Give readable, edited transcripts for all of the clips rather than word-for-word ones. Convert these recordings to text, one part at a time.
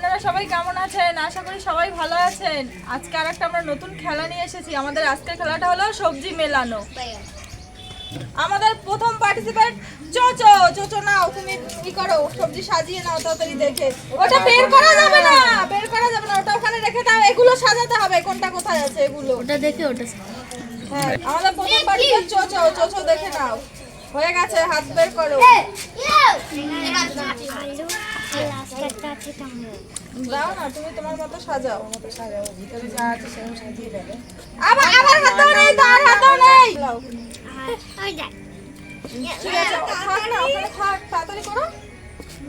আপনারা সবাই কেমন আছেন? আশা করি সবাই ভালো আছেন। আজকে আরেকটা আমরা নতুন খেলা নিয়ে এসেছি। আমাদের আজকের খেলাটা হলো সবজি মেলানো। আমাদের প্রথম পার্টিসিপেন্ট চোচো। চোচো নাও, তুমি কি করো, সবজি সাজিয়ে নাও তাড়াতাড়ি দেখে। ওটা বের করা যাবে না, বের করা যাবে না, ওটা ওখানে রেখে দাও। এগুলো সাজাতে হবে, কোনটা কোথায় আছে এগুলো ওটা দেখে ওটা। হ্যাঁ, আমাদের প্রথম পার্টিসিপেন্ট চোচো। চোচো দেখে নাও, হয়ে গেছে, হাত বের করো। দাও না, তুমি তোমার মতো সাজাও। ভিতরে যা আছে সেও সাজিয়ে দেবে। আবার আবার হাত দাও নেই, তার হাত দাও নেই। ঠিক আছে, থাক না, ওখানে থাক, তাড়াতাড়ি করো।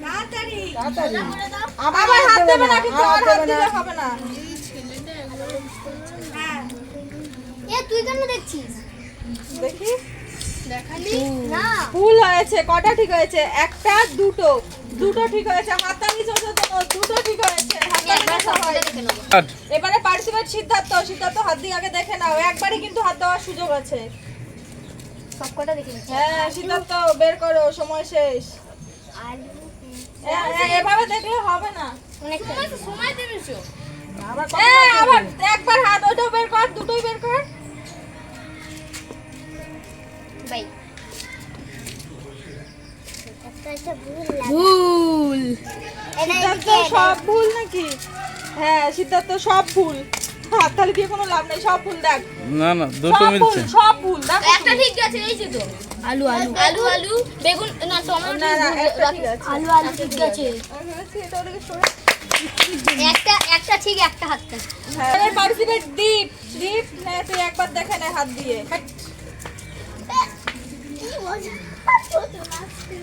তাড়াতাড়ি আবার হাত দেবে না, কিন্তু আর হাত দিলে হবে না। তুই কেন দেখছিস? দেখি, না ভুল হয়েছে। কটা ঠিক হয়েছে? একটা, দুটো। দুটো ঠিক হয়েছে। হাততালি চোচো তোমার, দুটো ঠিক হয়েছে। হাততালি দেখা হয়। এবারে পার্টিসিপেন্ট সিদ্ধার্থ। সিদ্ধার্থ হাত দিয়ে আগে দেখে নাও, একবারই কিন্তু হাত দেওয়ার সুযোগ আছে। সবকটা দেখে নিচ্ছি। হ্যাঁ সিদ্ধার্থ, বের করো, সময় শেষ। এভাবে দেখলে হবে না। অনেকটা সময় দিয়েছো। আবার একবার হাত, ওইটাও বের কর, দুটোই বের কর। বাই ভুল। সিদ্ধার্থ সব ভুল নাকি? হ্যাঁ সিদ্ধার্থ সব ভুল। হাততালি দিয়ে কোনো লাভ নেই, সব ভুল। দেখ, না না, দুটো সব ভুল, মিলছে। সব ভুল। দেখ একটা ঠিক আছে, এই যে তো আলু আলু আলু আলু বেগুন না টমেটো না না, একটা ঠিক আছে। আলু আলু ঠিক আছে। এটা ওদিকে সরে। একটা একটা ঠিক, একটা হাতটা হ্যাঁ, এবার পার্টিসিপেন্ট দীপ। দীপ নে, তুই একবার দেখে নে হাত দিয়ে।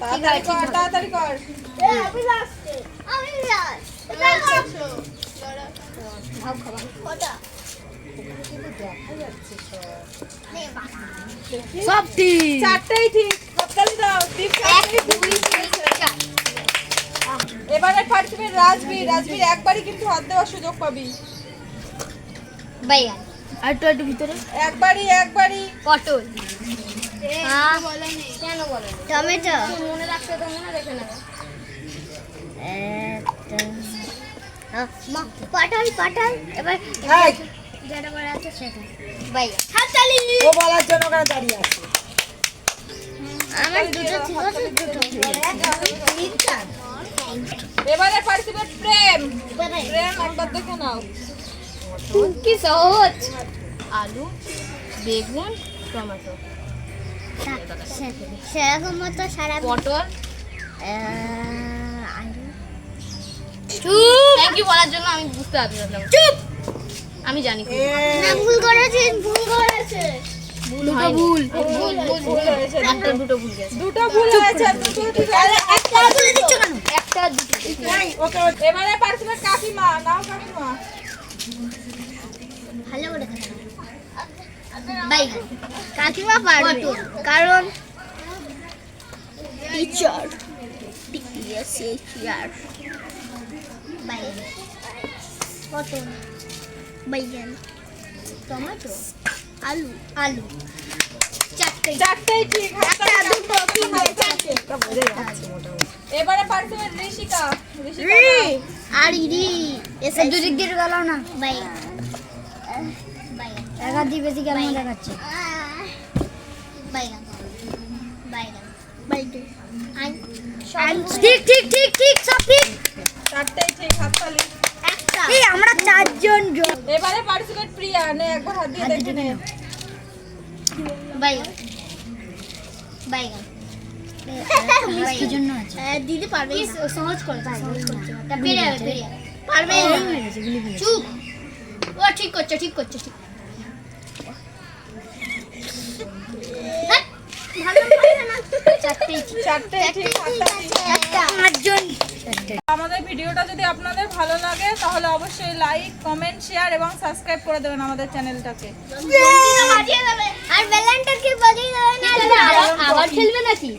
তাড়াতাড়ি কর, তাড়াতাড়ি কর। সব ঠিক। চারটেই ঠিক। হাততালি দাও। দীপ চারটেই ঠিক হয়েছে। এবারে পার্টিসিপেন্ট রাজবীর। রাজবীর একবারই কিন্তু হাত দেওয়ার সুযোগ পাবি। বাইগান আর একটু একটু ভিতরে একবারই। পটল কেন বলো টমেটো মনে রাখতে তো মনে রেখে নেবে। পটল পটল এবার এই, যেটা করে আছে সেটা বাইগান হাততালি। ও বলার জন্য ওখানে দাঁড়িয়ে আছে। আমার দুটো ছিল তো দুটো এবারে পার্টিসিপেন্ট প্রেম। প্রেম একবার দেখে নাও। কি সহজ। আলু বেগুন টমেটো সেরকম মতো সারা পটল থ্যাংক ইউ বলার জন্য আমি বুঝতে পারলাম। চুপ, আমি জানি না ভুল করেছে ভুল হয়েছে। একটা দুটো ভুল গেছে দুটো ভুল হয়েছে, দুটো ঠিক হয়েছে। একটা বলে দিচ্ছ কেন? একটা দুটো ওকে, এবারে পার্টিসিপেন্ট কাকিমা। নাও কাকিমা। ভালো করে বাইগান কাকিমা পারবে কারণ টিচার টিচার বাইগান পটল বাইগান টমেটো আলু আলু চারটেই ঠিক। একটা, দুটো ঠিক হয়েছে। এবারে পার্টিসিপেন্ট ঋষিকা। ঋষিকা নাও। আর ইডি এসে দুদিক দিয়ে গেলাও না বাইগান একা দিয়ে বেশি কেমন দেখাচ্ছে বাইগান বাইগান বাইগান ঠিক ঠিক ঠিক ঠিক সব ঠিক চারটেই ঠিক। হাততালি। একটা এই আমরা চারজন এবারে পার্টিসিপেন্ট প্রিয়া। নে, একবার হাত দিয়ে দেখে নে। বাইগান বাইগান কি জন্য আছে দিদি পারবে সহজ করে সহজ করছে পেরে যাবে পারবে চুপ ও ঠিক করছে ঠিক করছে ঠিক চারটেই ঠিক। হাততালি। আমাদের ভিডিওটা যদি আপনাদের ভালো লাগে তাহলে অবশ্যই লাইক, কমেন্ট, শেয়ার এবং সাবস্ক্রাইব করে দেবেন আমাদের চ্যানেলটাকে। আর বেলানটা কি বাজিয়ে দেবে না আবার খেলবে নাকি?